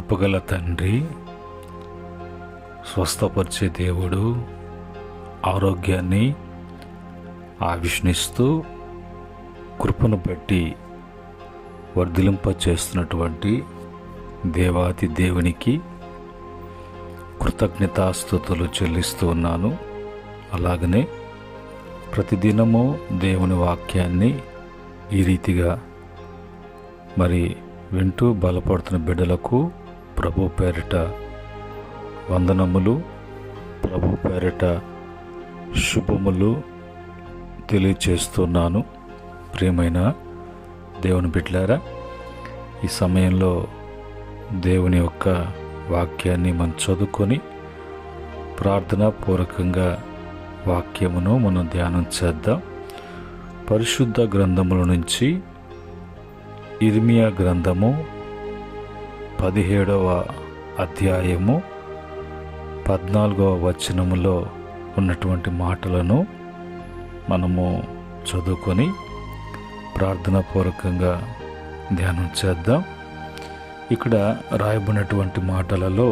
కృపగల తండ్రి, స్వస్థపరిచే దేవుడు, ఆరోగ్యాన్ని ఆవిష్నిస్తూ కృపను బట్టి వర్ధిలింపచేస్తున్నటువంటి దేవాతి దేవునికి కృతజ్ఞతాస్తుతులు చెల్లిస్తూ ఉన్నాను. అలాగనే ప్రతిదినము దేవుని వాక్యాన్ని ఈ రీతిగా వింటూ బలపడుతున్న బిడ్డలకు ప్రభు పేరిట వందనములు, ప్రభు పేరిట శుభములు తెలియచేస్తున్నాను. ప్రియమైన దేవుని బిడ్డలారా, ఈ సమయంలో దేవుని యొక్క వాక్యాన్ని మనం చదువుకొని ప్రార్థనాపూర్వకంగా వాక్యమును మనం ధ్యానం చేద్దాం. పరిశుద్ధ గ్రంథముల నుంచి ఇర్మియా గ్రంథము 17వ అధ్యాయము 14వ వచనములో ఉన్నటువంటి మాటలను మనము చదువుకొని ప్రార్థనాపూర్వకంగా ధ్యానం చేద్దాం. ఇక్కడ రాయబడినటువంటి మాటలలో,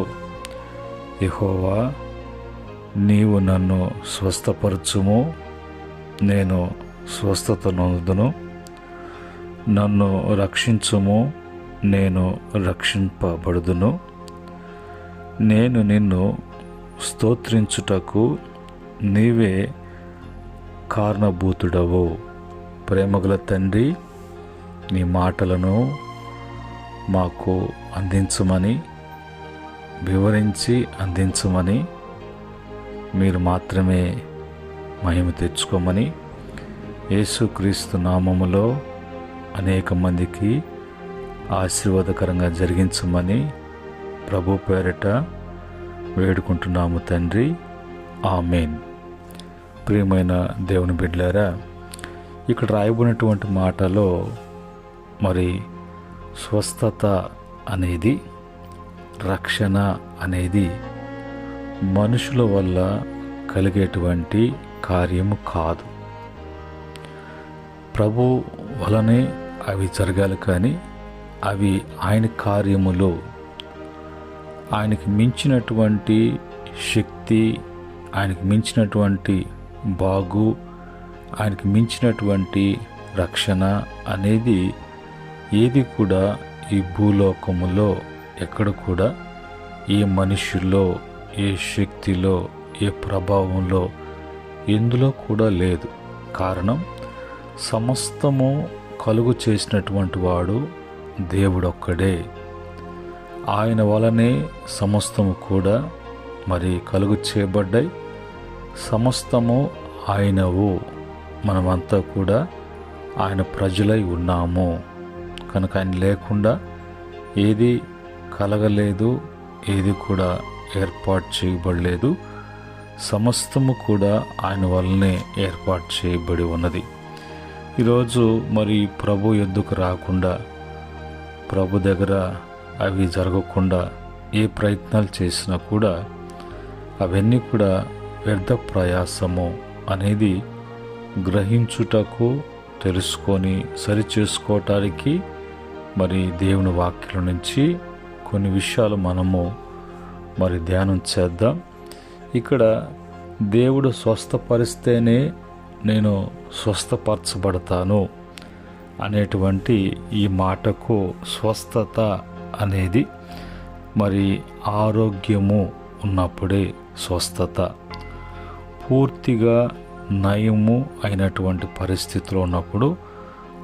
యెహోవా నీవు నన్ను స్వస్థపరచుము, నేను స్వస్థత నొందును. నన్ను రక్షించుము, నేను రక్షింపబడుదును. నేను నిన్ను స్తోత్రించుటకు నీవే కారణభూతుడవు. ప్రేమగల తండ్రి, నీ మాటలను మాకు అందించమని, వివరించి అందించమని, మీరు మాత్రమే మహిమ తెచ్చుకోమని యేసుక్రీస్తు నామములో అనేక మందికి ఆశీర్వాదకరంగా జరిగించమని ప్రభు పేరిట వేడుకుంటున్నాము తండ్రి. ఆమేన్. ప్రియమైన దేవుని బిడ్డలారా, ఇక్కడ రాయబడినటువంటి మాటలో స్వస్థత అనేది, రక్షణ అనేది మనుషుల వల్ల కలిగేటువంటి కార్యము కాదు. ప్రభు వలనే అవి జరగాలి, కానీ అవి ఆయన కార్యములు. ఆయనకి మించినటువంటి శక్తి, ఆయనకి మించినటువంటి బాగు, ఆయనకి మించినటువంటి రక్షణ అనేది ఏది కూడా ఈ భూలోకములో ఎక్కడ కూడా ఏ మనుష్యుల్లో, ఏ శక్తిలో, ఏ ప్రభావంలో ఎందులో కూడా లేదు. కారణం, సమస్తము కలుగు చేసినటువంటి వాడు దేవుడొక్కడే. ఆయన వలనే సమస్తము కూడా కలుగు చేయబడ్డాయి. సమస్తము ఆయనవు. మనమంతా కూడా ఆయన ప్రజలై ఉన్నాము. కనుక ఆయన లేకుండా ఏది కలగలేదు, ఏది కూడా ఏర్పాటు చేయబడలేదు. సమస్తము కూడా ఆయన వల్లనే ఏర్పాటు చేయబడి ఉన్నది. ఈరోజు ప్రభు యొద్దకు రాకుండా, ప్రభు దగ్గర అవి జరగకుండా ఏ ప్రయత్నాలు చేసినా కూడా అవన్నీ కూడా వ్యర్థ ప్రయాసము అనేది గ్రహించుటకు, తెలుసుకొని సరిచేసుకోవటానికి దేవుని వాక్యం నుంచి కొన్ని విషయాలు మనము ధ్యానం చేద్దాం. ఇక్కడ దేవుడు స్వస్థపరిస్తేనే నేను స్వస్థపరచబడతాను అనేటువంటి ఈ మాటకు స్వస్థత అనేది ఆరోగ్యము ఉన్నప్పుడే స్వస్థత. పూర్తిగా నయము అయినటువంటి పరిస్థితిలో ఉన్నప్పుడు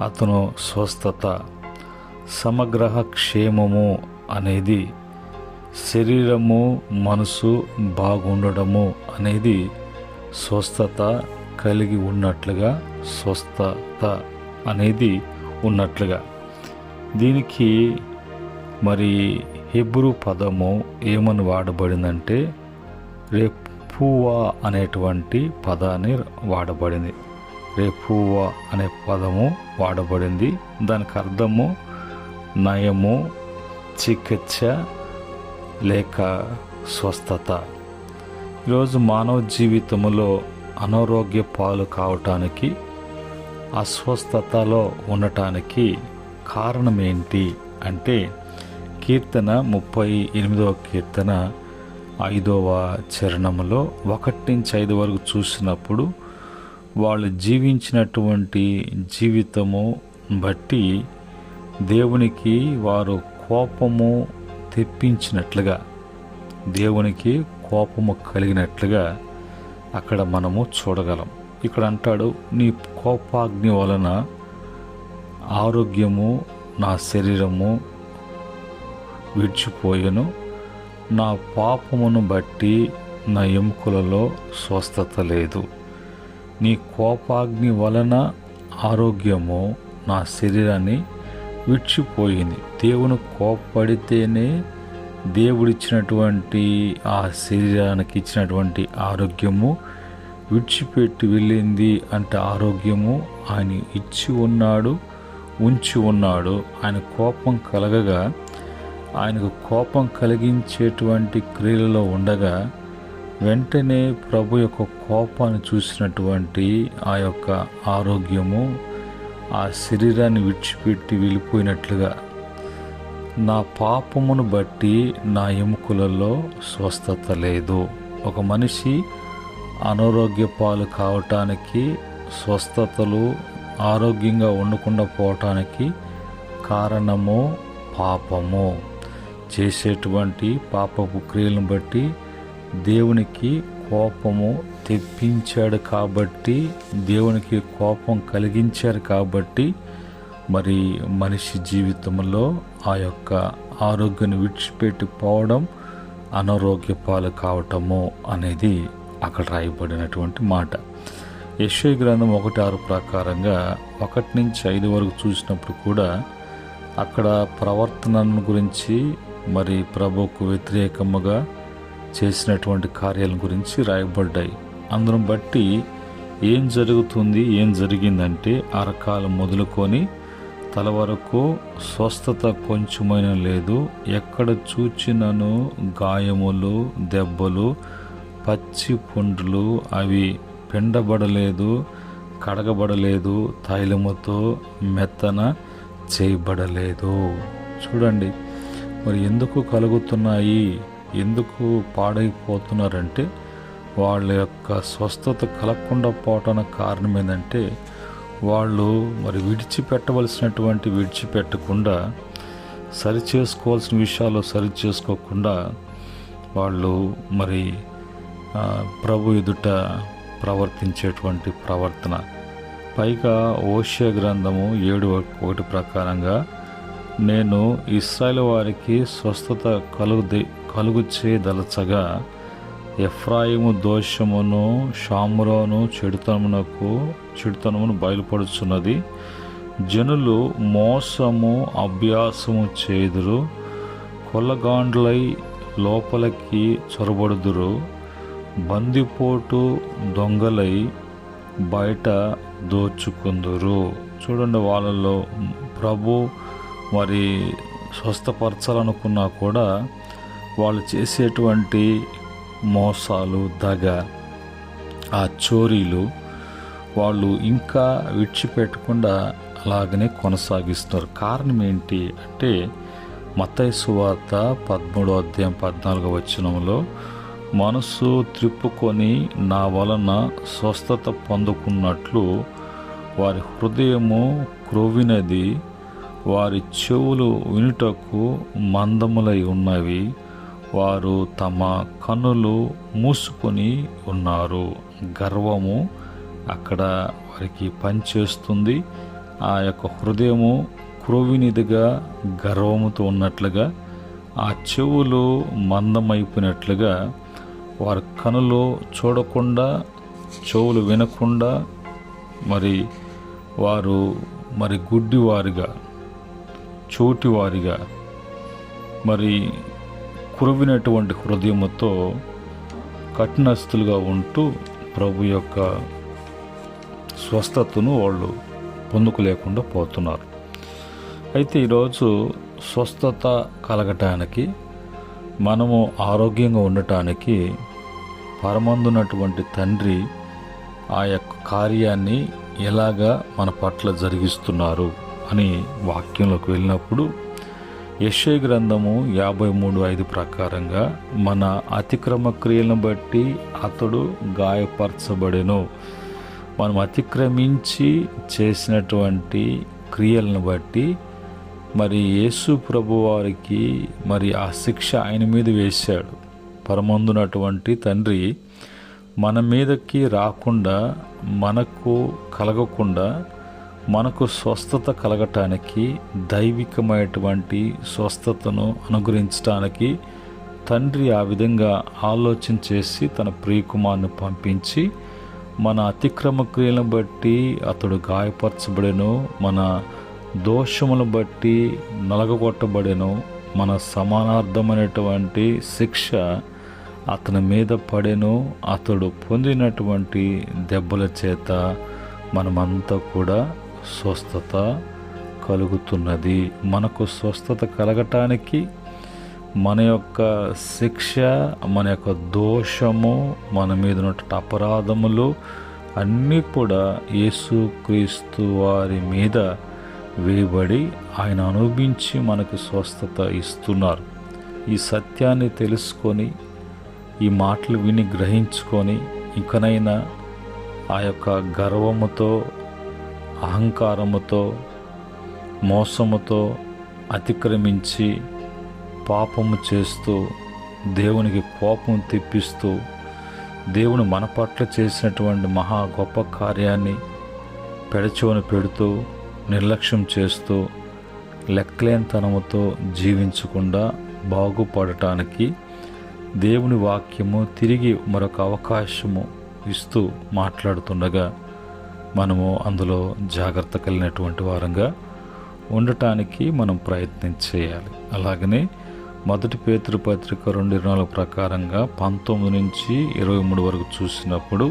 అతను స్వస్థత. సమగ్ర క్షేమము అనేది శరీరము, మనసు బాగుండడము అనేది స్వస్థత కలిగి ఉన్నట్లుగా, స్వస్థత అనేది ఉన్నట్లుగా. దీనికి హెబ్రూ పదము ఏమని వాడబడిందంటే రెఫూవా అనేటువంటి పదాన్ని వాడబడింది. రెఫూవా అనే పదము వాడబడింది. దానికి అర్థము నయము, చికిత్స లేక స్వస్థత. ఈరోజు మానవ జీవితంలో అనారోగ్య పాలు కావటానికి, అస్వస్థతలో ఉండటానికి కారణం ఏంటి అంటే కీర్తన 38వ కీర్తన 5వ చరణంలో 1-5 వరకు చూసినప్పుడు వాళ్ళు జీవించినటువంటి జీవితము బట్టి దేవునికి వారు కోపము తెప్పించినట్లుగా, దేవునికి కోపము కలిగినట్లుగా అక్కడ మనము చూడగలం. ఇక్కడ అంటాడు, నీ కోపాగ్ని వలన ఆరోగ్యము నా శరీరము విడిచిపోయెను, నా పాపమును బట్టి నా ఎముకలలో స్వస్థత లేదు. నీ కోపాగ్ని వలన ఆరోగ్యము నా శరీరాన్ని విడిచిపోయింది. దేవుని కోపడితేనే దేవుడిచ్చినటువంటి ఆ శరీరానికి ఇచ్చినటువంటి ఆరోగ్యము విడిచిపెట్టి వెళ్ళింది. అంటే ఆరోగ్యము ఆయన ఇచ్చి ఉన్నాడు, ఉంచి ఉన్నాడు. ఆయన కోపం కలగగా, ఆయనకు కోపం కలిగించేటువంటి క్రియలలో ఉండగా వెంటనే ప్రభు యొక్క కోపాన్ని చూసినటువంటి ఆ యొక్క ఆరోగ్యము ఆ శరీరాన్ని విడిచిపెట్టి వెళ్ళిపోయినట్లుగా, నా పాపమును బట్టి నా ఎముకలలో స్వస్థత లేదు. ఒక మనిషి అనారోగ్య పాలు కావటానికి, స్వస్థతలు ఆరోగ్యంగా ఉండకుండా పోవటానికి కారణము పాపము. చేసేటువంటి పాపపు క్రియలను బట్టి దేవునికి కోపము తెప్పించాడు కాబట్టి, దేవునికి కోపం కలిగించారు కాబట్టి మరి మనిషి జీవితంలో ఆ యొక్క ఆరోగ్యాన్ని విడిచిపెట్టి పోవడం, అనారోగ్య పాలు కావటము అనేది అక్కడ రాయబడినటువంటి మాట. యెషయా గ్రంథం 1:6 ప్రకారంగా 1-5 వరకు చూసినప్పుడు కూడా అక్కడ ప్రవర్తనను గురించి, మరి ప్రభువుకు వ్యతిరేకముగా చేసినటువంటి కార్యాల గురించి రాయబడ్డాయి. అందును బట్టి ఏం జరుగుతుంది, ఏం జరిగిందంటే అరకాలు మొదలుకొని తల వరకు స్వస్థత కొంచెమైనా లేదు. ఎక్కడ చూచినను గాయములు, దెబ్బలు, పచ్చి పుండ్లు, అవి పిండబడలేదు, కడగబడలేదు, తైలముతో మెత్తన చేయబడలేదు. చూడండి, మరి ఎందుకు కలుగుతున్నాయి, ఎందుకు పాడైపోతున్నారంటే వాళ్ళ యొక్క స్వస్థత కలగకుండా పోవటానికి కారణం ఏంటంటే వాళ్ళు మరి విడిచిపెట్టకుండా, సరిచేసుకోవాల్సిన విషయాలు సరిచేసుకోకుండా వాళ్ళు మరి ప్రభు ఎదుట ప్రవర్తించేటువంటి ప్రవర్తన. పైగా హోషేయ గ్రంథము 7:1 ప్రకారంగా, నేను ఇశ్రాయేలు వారికి స్వస్థత కలుగు చేయదలచగా ఎఫ్రాయిము దోషమును, షామురోను చెడుతనమును బయలుపడుచున్నది. జనులు మోసము అభ్యాసము చేదురు, కొల్లగాండ్లై లోపలికి చొరబడుదురు, బందిపోటు దొంగలై బయట దోచుకుందురు. చూడండి, వాళ్ళలో ప్రభు మరి స్వస్థపరచాలనుకున్నా కూడా వాళ్ళు చేసేటువంటి మోసాలు, దగ, ఆ చోరీలు వాళ్ళు ఇంకా విడిచిపెట్టకుండా అలాగనే కొనసాగిస్తున్నారు. కారణం ఏంటి అంటే మత్తయి సువార్త 13:14 మనసు త్రిప్పుకొని నా వలన స్వస్థత పొందుకున్నట్లు వారి హృదయము క్రొవ్వినది, వారి చెవులు వినుటకు మందములై ఉన్నవి, వారు తమ కన్నులు మూసుకొని ఉన్నారు. గర్వము అక్కడ వారికి పనిచేస్తుంది. ఆ యొక్క హృదయము క్రొవ్వినిదిగా గర్వముతో ఉన్నట్లుగా, ఆ చెవులు మందమైపోయినట్లుగా, వారి కనులు చూడకుండా, చెవులు వినకుండా, మరి వారు మరి గుడ్డివారిగా, చోటివారిగా, మరి కురవినటువంటి హృదయముతో కఠినస్తులుగా ఉంటూ ప్రభు యొక్క స్వస్థతను వాళ్ళు పొందుకోలేకుండా పోతున్నారు. అయితే ఈరోజు స్వస్థత కలగటానికి, మనము ఆరోగ్యంగా ఉండటానికి పరమందున్నటువంటి తండ్రి ఆ యొక్క కార్యాన్ని ఎలాగా మన పట్ల జరిగిస్తున్నారు అని వాక్యంలోకి వెళ్ళినప్పుడు యెషయా గ్రంథము 53:5 ప్రకారంగా మన అతిక్రమ క్రియలను బట్టి అతడు గాయపరచబడెను. మనం అతిక్రమించి చేసినటువంటి క్రియలను బట్టి మరి యేసు ప్రభు వారికి మరి ఆ శిక్ష ఆయన మీద వేశాడు. పరమందునటువంటి తండ్రి మన మీదకి రాకుండా, మనకు కలగకుండా, మనకు స్వస్థత కలగటానికి, దైవికమైనటువంటి స్వస్థతను అనుగ్రహించడానికి తండ్రి ఆ విధంగా ఆలోచన చేసి తన ప్రియకుమారుని పంపించి మన అతిక్రమ క్రియలను బట్టి అతడు గాయపరచబడెను, మన దోషములను బట్టి నలగగొట్టబడెను, మన సమానార్థమైనటువంటి శిక్ష అతని మీద పడెను, అతడు పొందినటువంటి దెబ్బల చేత మనమంతా కూడా స్వస్థత కలుగుతున్నది. మనకు స్వస్థత కలగటానికి మన యొక్క శిక్ష, మన యొక్క దోషము, మన మీద ఉన్నటువంటి అపరాధములు అన్నీ కూడా యేసుక్రీస్తు వారి మీద వేయబడి ఆయన అనుభవించి మనకు స్వస్థత ఇస్తున్నారు. ఈ సత్యాన్ని తెలుసుకొని, ఈ మాటలు విని గ్రహించుకొని ఇంకనైనా ఆ యొక్క గర్వముతో, అహంకారముతో, మోసముతో అతిక్రమించి పాపము చేస్తూ దేవునికి కోపం తెప్పిస్తూ దేవుని మన పట్ల చేసినటువంటి మహా గొప్ప కార్యాన్ని పెడచెవిన పెడుతూ నిర్లక్ష్యం చేస్తూ లెక్కలేనితనముతో జీవించకుండా బాగుపడటానికి దేవుని వాక్యము తిరిగి మరొక అవకాశము ఇస్తూ మాట్లాడుతుండగా మనము అందులో జాగ్రత్త కలిగినటువంటి వారంగా ఉండటానికి మనం ప్రయత్నం చేయాలి. అలాగనే 1 పేతురు పత్రిక 2:24 ప్రకారంగా 19 నుంచి 23 వరకు చూసినప్పుడు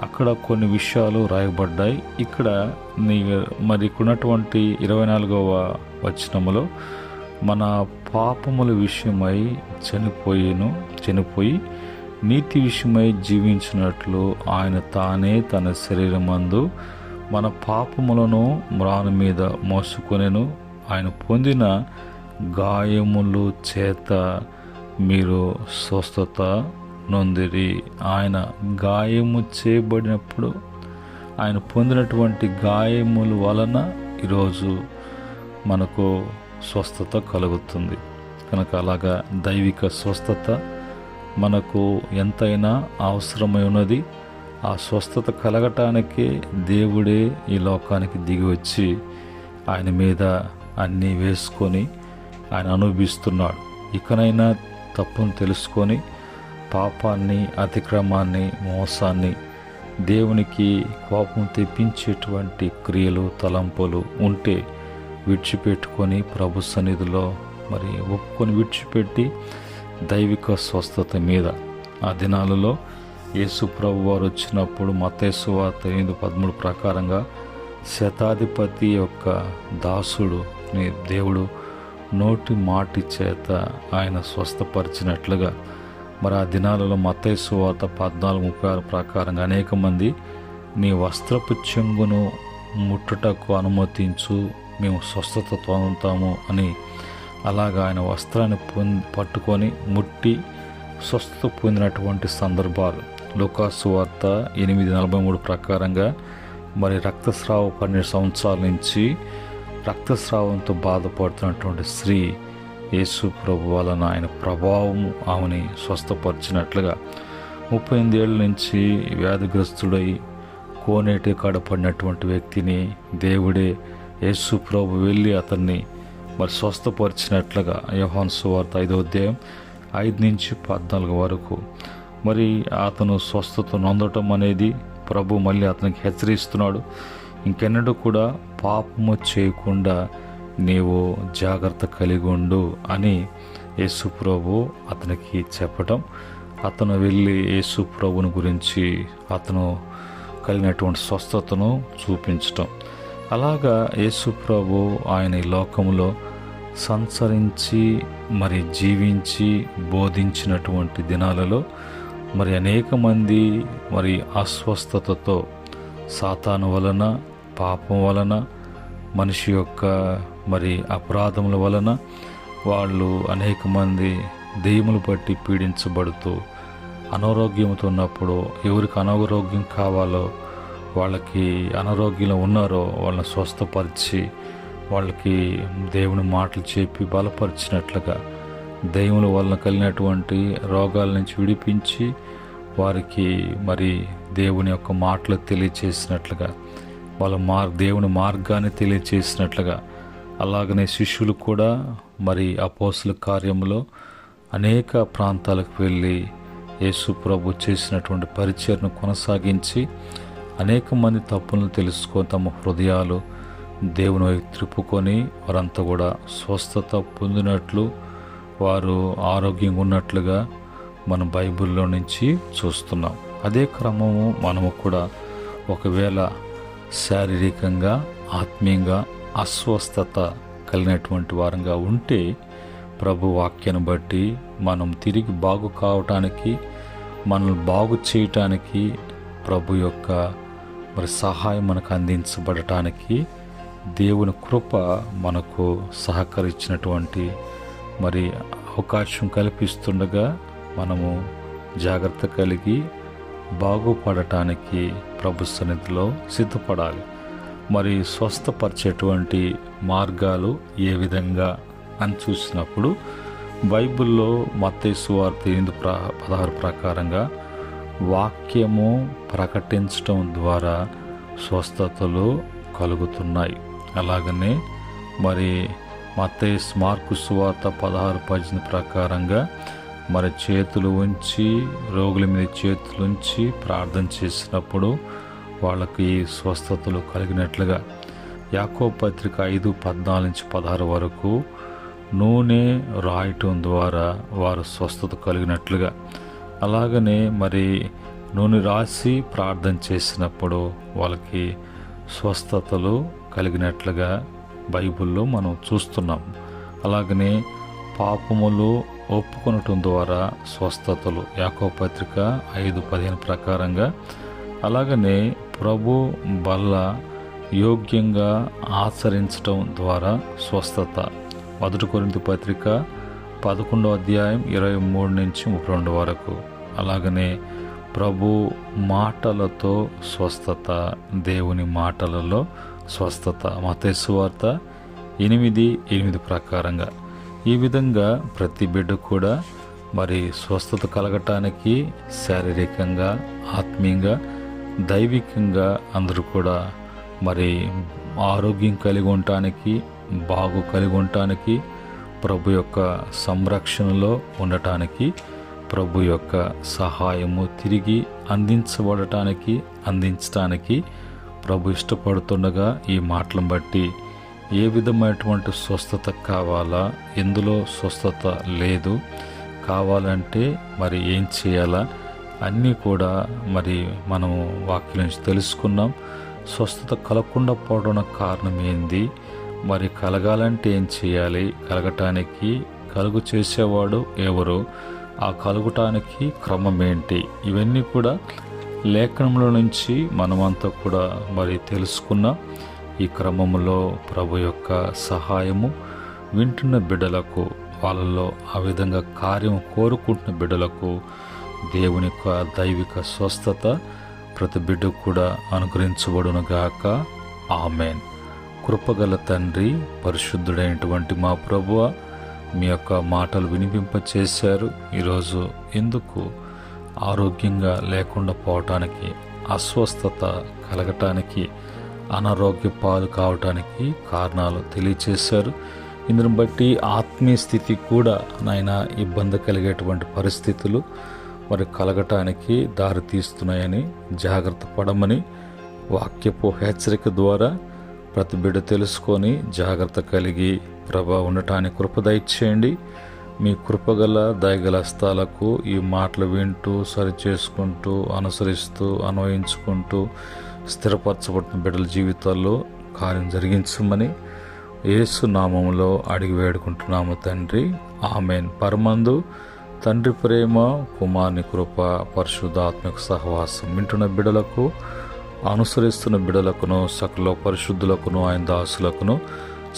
అక్కడ కొన్ని విషయాలు రాయబడ్డాయి. ఇక్కడ మరి ఇక్కడున్నటువంటి 24వ వచనములో మన పాపముల విషయమై చనిపోయి నీతి విషయమై జీవించినట్లు ఆయన తానే తన శరీరమందు మన పాపములను మ్రాను మీద మోసుకొనెను, ఆయన పొందిన గాయములు చేత మీరు స్వస్థత నొందిరి. ఆయన గాయము చేయబడినప్పుడు, ఆయన పొందినటువంటి గాయముల వలన ఈరోజు మనకు స్వస్థత కలుగుతుంది. కనుక అలాగా దైవిక స్వస్థత మనకు ఎంతైనా అవసరమై ఉన్నది. ఆ స్వస్థత కలగటానికే దేవుడే ఈ లోకానికి దిగి వచ్చి ఆయన మీద అన్నీ వేసుకొని ఆయన అనుభవిస్తున్నాడు. ఇకనైనా తప్పును తెలుసుకొని పాపాన్ని, అతిక్రమాన్ని, మోసాన్ని, దేవునికి కోపం తెప్పించేటువంటి క్రియలు, తలంపులు ఉంటే విడిచిపెట్టుకొని ప్రభు సన్నిధిలో మరి ఒప్పుకొని విడిచిపెట్టి దైవిక స్వస్థత మీద ఆ దినాలలో యేసు ప్రభు వారు వచ్చినప్పుడు మత్తయి సువార్త 8:13 ప్రకారంగా శతాధిపతి యొక్క దాసుడు దేవుడు నోటి మాటి చేత ఆయన స్వస్థపరిచినట్లుగా మరి ఆ దినాలలో మత్తయి సువార్త 14:36 ప్రకారంగా అనేక మంది నీ వస్త్రపు చెంగును ముట్టుటకు అనుమతించు, మేము స్వస్థత పొందుతాము అని అలాగా ఆయన వస్త్రాన్ని పట్టుకొని ముట్టి స్వస్థత పొందినటువంటి సందర్భాలు. లూకాసు వార్త 8:43 ప్రకారంగా మరి రక్తస్రావం 12 సంవత్సరాల నుంచి రక్తస్రావంతో బాధపడుతున్నటువంటి స్త్రీ యేసు ప్రభు వలన ఆయన ప్రభావం ఆమెని స్వస్థపరిచినట్లుగా 38 ఏళ్ళ నుంచి వ్యాధిగ్రస్తుడై కోనేటి కాడపడినటువంటి వ్యక్తిని దేవుడే యేసు ప్రభు వెళ్ళి అతన్ని మరి స్వస్థపరిచినట్లుగా యోహాను సువార్త 5వ అధ్యాయం 5 నుంచి 14 వరకు మరి అతను స్వస్థత నొందటం అనేది ప్రభు మళ్ళీ అతనికి హెచ్చరిస్తున్నాడు. ఇంకెన్నడూ కూడా పాపము చేయకుండా నీవు జాగ్రత్త కలిగి ఉండు అని యేసు ప్రభు అతనికి చెప్పటం, అతను వెళ్ళి యేసు ప్రభుని గురించి అతను కలిగినటువంటి స్వస్థతను చూపించటం. అలాగా యేసు ప్రభు ఆయన ఈ లోకంలో సంచరించి మరి జీవించి బోధించినటువంటి దినాలలో మరి అనేక మంది మరి అస్వస్థతతో సాతాను వలన, పాపం వలన, మనిషి యొక్క మరి అపరాధముల వలన వాళ్ళు అనేక మంది దెయ్యములు బట్టి పీడించబడుతూ అనారోగ్యంతో ఉన్నప్పుడు ఎవరికి అనారోగ్యం కావాలో వాళ్ళకి అనారోగ్యంలో ఉన్నారో వాళ్ళని స్వస్థపరిచి వాళ్ళకి దేవుని మాటలు చెప్పి బలపరిచినట్లుగా దెయ్యముల వలన కలిగినటువంటి రోగాల నుంచి విడిపించి వారికి మరి దేవుని యొక్క మాటలు తెలియచేసినట్లుగా వాళ్ళ దేవుని మార్గాన్ని తెలియచేసినట్లుగా అలాగనే శిష్యులు కూడా మరి అపోస్తల కార్యంలో అనేక ప్రాంతాలకు వెళ్ళి యేసు ప్రభు చేసినటువంటి పరిచర్ను కొనసాగించి అనేక మంది తప్పులను తెలుసుకొని తమ హృదయాలు దేవుని వైపు త్రిప్పుకొని వారంతా కూడా స్వస్థత పొందినట్లు వారు ఆరోగ్యంగా ఉన్నట్లుగా మనం బైబిల్లో నుంచి చూస్తున్నాం. అదే క్రమము మనము కూడా ఒకవేళ శారీరకంగా ఆత్మీయంగా అస్వస్థత కలిగినటువంటి వారంగా ఉంటే ప్రభు వాక్యాన్ని బట్టి మనం తిరిగి బాగు కావటానికి మనల్ని బాగు చేయటానికి ప్రభు యొక్క మరి సహాయం మనకు అందించబడటానికి దేవుని కృప మనకు సహకరించినటువంటి మరి అవకాశం కల్పిస్తుండగా మనము జాగ్రత్త కలిగి బాగుపడటానికి ప్రభు సన్నిధిలో సిద్ధపడాలి. మరి స్వస్థపరిచేటువంటి మార్గాలు ఏ విధంగా అని చూసినప్పుడు బైబిల్లో మత్తయి సువార్త 8:16 ప్రకారంగా వాక్యము ప్రకటించడం ద్వారా స్వస్థతలు కలుగుతున్నాయి. అలాగనే మరి మత్తయి మార్కు సువార్త 16:18 ప్రకారంగా మరి చేతులు ఉంచి రోగుల మీద చేతులు ఉంచి ప్రార్థన చేసినప్పుడు వాళ్ళకి స్వస్థతలు కలిగినట్లుగా యాకోబు పత్రిక 5:14-16 వరకు నూనె రాయటం ద్వారా వారు స్వస్థత కలిగినట్లుగా అలాగనే మరి నూనె రాసి ప్రార్థన చేసినప్పుడు వాళ్ళకి స్వస్థతలు కలిగినట్లుగా బైబిల్లో మనం చూస్తున్నాం. అలాగనే పాపములు ఒప్పుకొనటం ద్వారా స్వస్థతలు యాకోబు పత్రిక 5:15 ప్రకారంగా అలాగనే ప్రభు బల్ల యోగ్యంగా ఆచరించటం ద్వారా స్వస్థత 1 కొరింథీ పత్రిక 11:23-32 వరకు అలాగనే ప్రభు మాటలతో స్వస్థత దేవుని మాటలలో స్వస్థత మత్తయి సువార్త 8:8 ప్రకారంగా ఈ విధంగా ప్రతి బిడ్డ కూడా మరి స్వస్థత కలగటానికి శారీరకంగా ఆత్మీయంగా దైవికంగా అందరూ కూడా మరి ఆరోగ్యం కలిగి ఉండటానికి బాగు కలిగి ఉండటానికి ప్రభు యొక్క సంరక్షణలో ఉండటానికి ప్రభు యొక్క సహాయము తిరిగి అందించడానికి ప్రభు ఇష్టపడుతుండగా ఈ మాటలను బట్టి ఏ విధమైనటువంటి స్వస్థత కావాలా ఎందులో స్వస్థత లేదు కావాలంటే మరి ఏం చేయాలా అన్నీ కూడా మరి మనము వాక్యం నుంచి తెలుసుకున్నాం. స్వస్థత కలగకుండా పోవడం కారణం ఏంది, మరి కలగాలంటే ఏం చేయాలి, కలగటానికి కలుగు చేసేవాడు ఎవరు, ఆ కలుగటానికి క్రమం ఏంటి, ఇవన్నీ కూడా లేఖనంలో నుంచి మనమంతా కూడా మరి తెలుసుకున్నాం. ఈ క్రమంలో ప్రభు యొక్క సహాయము వింటున్న బిడ్డలకు వాళ్ళలో ఆ విధంగా కార్యం కోరుకుంటున్న బిడ్డలకు దేవుని యొక్క దైవిక స్వస్థత ప్రతి బిడ్డ కూడా అనుగ్రహించబడునుగాక. ఆమెన్. కృపగల తండ్రి, పరిశుద్ధుడైనటువంటి మా ప్రభువ, మీ యొక్క మాటలు వినిపింపచేశారు. ఈరోజు ఎందుకు ఆరోగ్యంగా లేకుండా పోవటానికి, అస్వస్థత కలగటానికి, అనారోగ్య పాలు కావటానికి కారణాలు తెలియచేశారు. ఇందును బట్టి ఆత్మీయ స్థితి కూడా నాయనా ఇబ్బంది కలిగేటువంటి పరిస్థితులు మరి కలగటానికి దారి తీస్తున్నాయని జాగ్రత్త పడమని వాక్యపు హెచ్చరిక ద్వారా ప్రతి బిడ్డ తెలుసుకొని జాగ్రత్త కలిగి ప్రభా ఉండటానికి కృప దయచేయండి. మీ కృపగల దయగల హస్తాలకు ఈ మాటలు వింటూ సరిచేసుకుంటూ అనుసరిస్తూ అన్వయించుకుంటూ స్థిరపరచబడిన బిడ్డల జీవితాల్లో కార్యం జరిగించమని యేసు నామములో అడిగి వేడుకుంటున్నాము తండ్రి. ఆమెన్. పరమందు తండ్రి ప్రేమ, కుమారుని కృప, పరిశుద్ధాత్మక సహవాసం వింటున్న బిడ్డలకు, అనుసరిస్తున్న బిడ్డలకును, సకల పరిశుద్ధులకును, ఆయన దాసులకును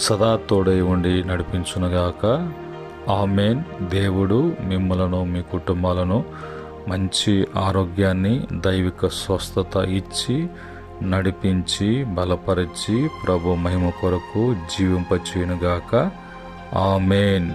సదా తోడై ఉండి నడిపించునుగాక. ఆమేన్. దేవుడు మిమ్మలను మీ కుటుంబాలను మంచి ఆరోగ్యాన్ని, దైవిక స్వస్థత ఇచ్చి నడిపించి బలపరిచి ప్రభు మహిమ కొరకు జీవింపచేయునుగాక. ఆమేన్.